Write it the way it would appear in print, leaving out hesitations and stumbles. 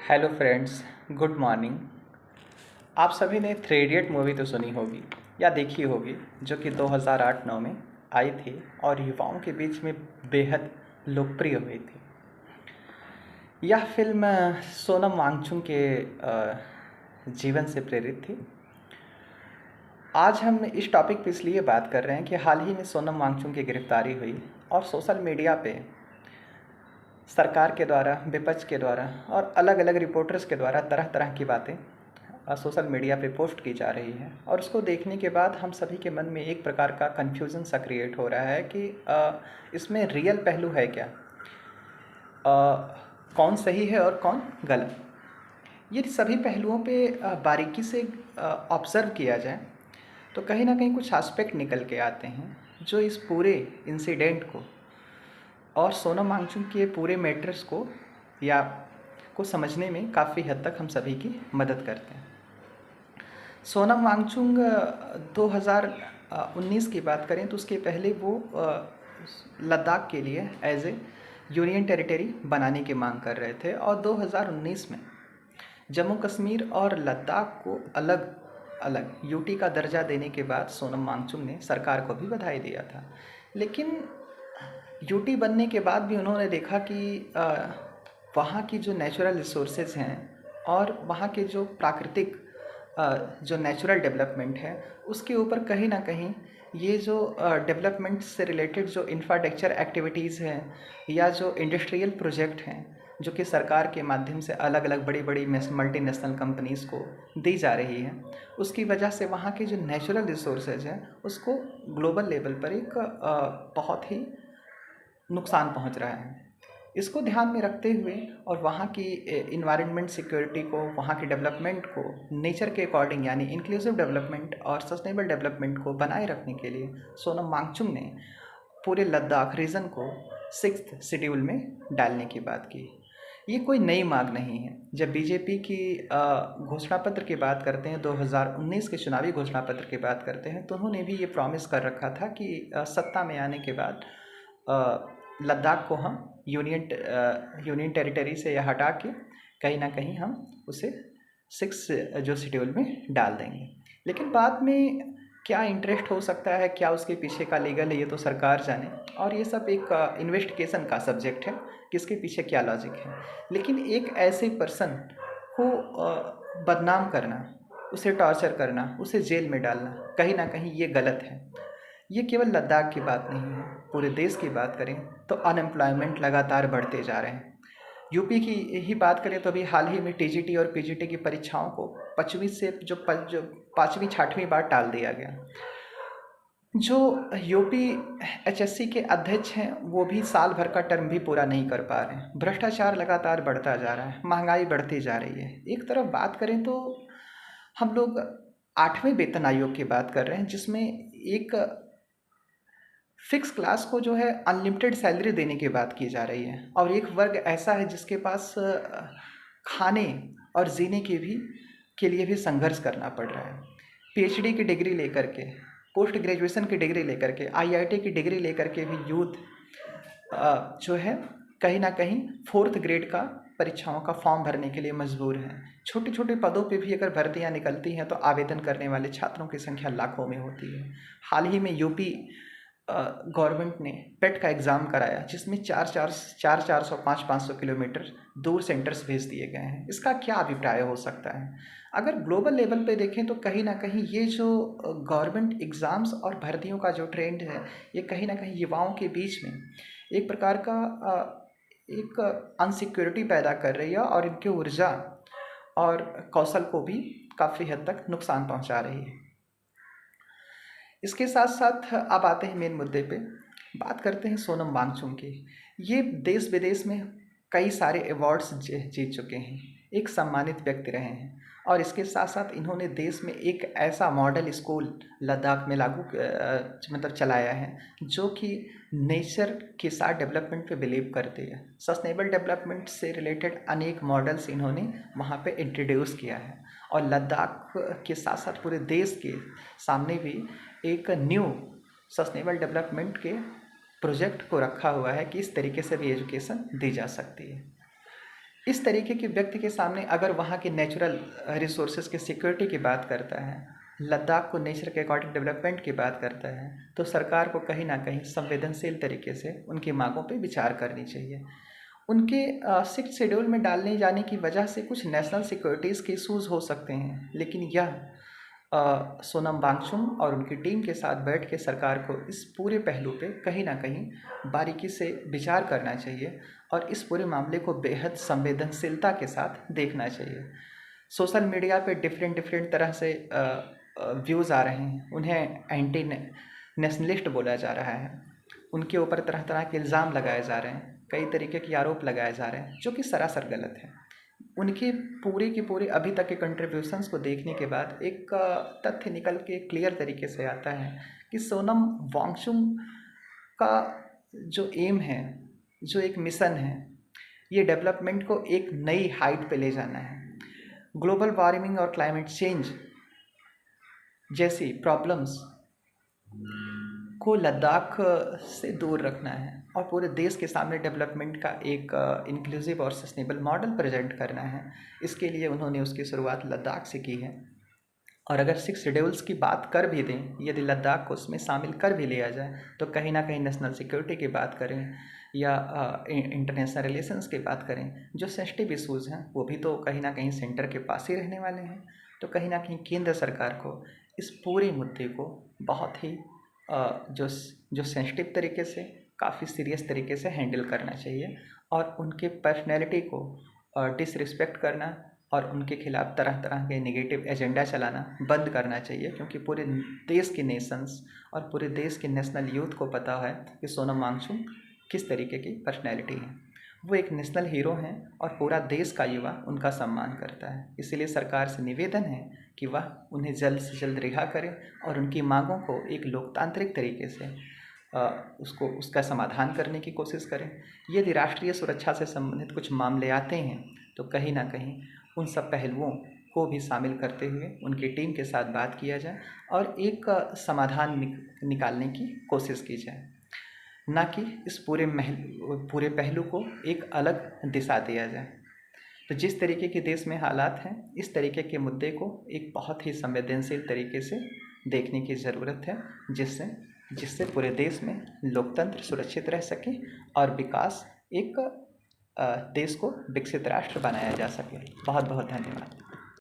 Hello friends, good morning. आप सभी ने थ्री इडियट मूवी तो सुनी होगी या देखी होगी, जो कि 2008-9 में आई थी और युवाओं के बीच में बेहद लोकप्रिय हुई थी। यह फिल्म सोनम वांगचुक के जीवन से प्रेरित थी। आज हम इस टॉपिक पे इसलिए बात कर रहे हैं कि हाल ही में सोनम वांगचुक की गिरफ्तारी हुई और सोशल मीडिया पे सरकार के द्वारा, विपक्ष के द्वारा और अलग अलग रिपोर्टर्स के द्वारा तरह तरह की बातें सोशल मीडिया पे पोस्ट की जा रही है। और उसको देखने के बाद हम सभी के मन में एक प्रकार का कन्फ्यूज़न सा क्रिएट हो रहा है कि इसमें रियल पहलू है क्या, कौन सही है और कौन गलत। ये सभी पहलुओं पे बारीकी से ऑब्ज़र्व किया जाए तो कहीं ना कहीं कुछ एस्पेक्ट निकल के आते हैं जो इस पूरे इंसिडेंट को और सोनम वांगचुक के पूरे मैटर्स को या को समझने में काफ़ी हद तक हम सभी की मदद करते हैं। सोनम वांगचुक 2019 की बात करें तो उसके पहले वो लद्दाख के लिए एज ए यूनियन टेरिटरी बनाने की मांग कर रहे थे और 2019 में जम्मू कश्मीर और लद्दाख को अलग अलग यूटी का दर्जा देने के बाद सोनम वांगचुक ने सरकार को भी बधाई दिया था। लेकिन यूटी बनने के बाद भी उन्होंने देखा कि वहाँ की जो नेचुरल रिसोर्सेज हैं और वहाँ के जो प्राकृतिक जो नेचुरल डेवलपमेंट है उसके ऊपर कहीं ना कहीं ये जो डेवलपमेंट से रिलेटेड जो इंफ्रास्ट्रक्चर एक्टिविटीज़ हैं या जो इंडस्ट्रियल प्रोजेक्ट हैं जो कि सरकार के माध्यम से अलग अलग बड़ी बड़ी मल्टीनेशनल कंपनीज़ को दी जा रही है, उसकी वजह से वहाँ के जो नेचुरल रिसोर्सेज हैं उसको ग्लोबल लेवल पर एक बहुत ही नुकसान पहुंच रहा है। इसको ध्यान में रखते हुए और वहाँ की इन्वायरमेंट सिक्योरिटी को, वहाँ के डेवलपमेंट को नेचर के अकॉर्डिंग यानी इंक्लूसिव डेवलपमेंट और सस्टेनेबल डेवलपमेंट को बनाए रखने के लिए सोनम वांगचुक ने पूरे लद्दाख रीजन को 6th शेड्यूल में डालने की बात की। ये कोई नई मांग नहीं है। जब बीजेपी की घोषणा पत्र की बात करते हैं, 2019 के चुनावी घोषणा पत्र की बात करते हैं, तो उन्होंने भी ये प्रॉमिस कर रखा था कि सत्ता में आने के बाद लद्दाख को हम यूनियन टेरिटरी से हटा के कहीं ना कहीं हम उसे 6 जो शेड्यूल में डाल देंगे। लेकिन बाद में क्या इंटरेस्ट हो सकता है, क्या उसके पीछे का लीगल है, ये तो सरकार जाने, और ये सब एक इन्वेस्टिगेशन का सब्जेक्ट है कि इसके पीछे क्या लॉजिक है। लेकिन एक ऐसे पर्सन को बदनाम करना, उसे टॉर्चर करना, उसे जेल में डालना, कहीं ना कहीं ये गलत है। ये केवल लद्दाख की बात नहीं है, पूरे देश की बात करें तो अनएम्प्लॉयमेंट लगातार बढ़ते जा रहे हैं। यूपी की ही बात करें तो अभी हाल ही में टीजीटी और पीजीटी की परीक्षाओं को 5वीं से जो 5वीं 6वीं बार टाल दिया गया। जो यूपी एचएससी के अध्यक्ष हैं वो भी साल भर का टर्म भी पूरा नहीं कर पा रहे हैं। भ्रष्टाचार लगातार बढ़ता जा रहा है, महंगाई बढ़ती जा रही है। एक तरफ बात करें तो हम लोग 8वें वेतन आयोग की बात कर रहे हैं, जिसमें एक फिक्स क्लास को जो है अनलिमिटेड सैलरी देने की बात की जा रही है, और एक वर्ग ऐसा है जिसके पास खाने और जीने के लिए भी संघर्ष करना पड़ रहा है। पीएचडी की डिग्री लेकर के, पोस्ट ग्रेजुएशन की डिग्री लेकर के, आईआईटी की डिग्री लेकर के भी यूथ जो है कहीं ना कहीं 4th ग्रेड का परीक्षाओं का फॉर्म भरने के लिए मजबूर हैं। छोटे छोटे पदों पे भी अगर भर्तियां निकलती हैं तो आवेदन करने वाले छात्रों की संख्या लाखों में होती है। हाल ही में यूपी गवर्नमेंट ने पेट का एग्ज़ाम कराया, जिसमें 400 500 किलोमीटर दूर सेंटर्स भेज दिए गए हैं। इसका क्या अभिप्राय हो सकता है? अगर ग्लोबल लेवल पे देखें तो कहीं ना कहीं ये जो गवर्नमेंट एग्ज़ाम्स और भर्तियों का जो ट्रेंड है, ये कहीं ना कहीं युवाओं के बीच में एक प्रकार का एक अनसिक्योरिटी पैदा कर रही है और इनकी ऊर्जा और कौशल को भी काफ़ी हद तक नुकसान पहुंचा रही है। इसके साथ साथ अब आते हैं मेन मुद्दे पे, बात करते हैं सोनम वांगचुक की। ये देश विदेश में कई सारे अवार्ड्स जीत चुके हैं, एक सम्मानित व्यक्ति रहे हैं, और इसके साथ साथ इन्होंने देश में एक ऐसा मॉडल स्कूल लद्दाख में चलाया है जो कि नेचर के साथ डेवलपमेंट पे बिलीव करती है। सस्टेनेबल डेवलपमेंट से रिलेटेड अनेक मॉडल्स इन्होंने वहाँ पे इंट्रोड्यूस किया है, और लद्दाख के साथ साथ पूरे देश के सामने भी एक न्यू सस्टेनेबल डेवलपमेंट के प्रोजेक्ट को रखा हुआ है कि इस तरीके से भी एजुकेशन दी जा सकती है। इस तरीके के व्यक्ति के सामने अगर वहाँ के नेचुरल रिसोर्सेज की सिक्योरिटी की बात करता है, लद्दाख को नेचर के अकॉर्डिंग डेवलपमेंट की बात करता है, तो सरकार को कहीं ना कहीं संवेदनशील तरीके से उनकी मांगों पे विचार करनी चाहिए। उनके 6 शेड्यूल में डालने जाने की वजह से कुछ नेशनल सिक्योरिटीज़ के इशूज़ हो सकते हैं, लेकिन यह सोनम वांगचुक और उनकी टीम के साथ बैठ के सरकार को इस पूरे पहलू पे कहीं ना कहीं बारीकी से विचार करना चाहिए और इस पूरे मामले को बेहद संवेदनशीलता के साथ देखना चाहिए। सोशल मीडिया पे डिफरेंट डिफरेंट तरह से व्यूज़ आ रहे हैं, उन्हें एंटी नेशनलिस्ट बोला जा रहा है, उनके ऊपर तरह तरह के इल्ज़ाम लगाए जा रहे हैं, कई तरीके के आरोप लगाए जा रहे हैं जो कि सरासर गलत है। उनके पूरे के पूरे अभी तक के कंट्रीब्यूशंस को देखने के बाद एक तथ्य निकल के क्लियर तरीके से आता है कि सोनम वांगचुक का जो एम है, जो एक मिशन है, ये डेवलपमेंट को एक नई हाइट पे ले जाना है। ग्लोबल वार्मिंग और क्लाइमेट चेंज जैसी प्रॉब्लम्स को लद्दाख से दूर रखना है और पूरे देश के सामने डेवलपमेंट का एक इंक्लूसिव और सस्टेनेबल मॉडल प्रेजेंट करना है। इसके लिए उन्होंने उसकी शुरुआत लद्दाख से की है और अगर 6 शेड्यूल्स की बात कर भी दें, यदि लद्दाख को उसमें शामिल कर भी लिया जाए, तो कहीं ना कहीं नेशनल सिक्योरिटी की बात करें या इंटरनेशनल रिलेशंस की बात करें, जो सेंसिटिव इशूज़ हैं वो भी तो कहीं ना कहीं सेंटर के पास ही रहने वाले हैं। तो कहीं ना कहीं केंद्र सरकार को इस पूरे मुद्दे को बहुत ही जो सेंसिटिव तरीके से, काफ़ी सीरियस तरीके से हैंडल करना चाहिए और उनके पर्सनैलिटी को डिसरिस्पेक्ट करना और उनके खिलाफ तरह तरह के नेगेटिव एजेंडा चलाना बंद करना चाहिए, क्योंकि पूरे देश के नेशंस और पूरे देश के नेशनल यूथ को पता है कि सोनम वांगचुक किस तरीके की पर्सनैलिटी है। वो एक नेशनल हीरो हैं और पूरा देश का युवा उनका सम्मान करता है। इसीलिए सरकार से निवेदन है कि वह उन्हें जल्द से जल्द रिहा करें और उनकी मांगों को एक लोकतांत्रिक तरीके से उसका समाधान करने की कोशिश करें। यदि राष्ट्रीय सुरक्षा से संबंधित कुछ मामले आते हैं तो कहीं ना कहीं उन सब पहलुओं को भी शामिल करते हुए उनकी टीम के साथ बात किया जाए और एक समाधान निकालने की कोशिश की जाए, ना कि इस पूरे पहलू को एक अलग दिशा दिया जाए। तो जिस तरीके के देश में हालात हैं, इस तरीके के मुद्दे को एक बहुत ही संवेदनशील तरीके से देखने की ज़रूरत है, जिससे पूरे देश में लोकतंत्र सुरक्षित रह सके और विकास एक देश को विकसित राष्ट्र बनाया जा सके। बहुत बहुत धन्यवाद।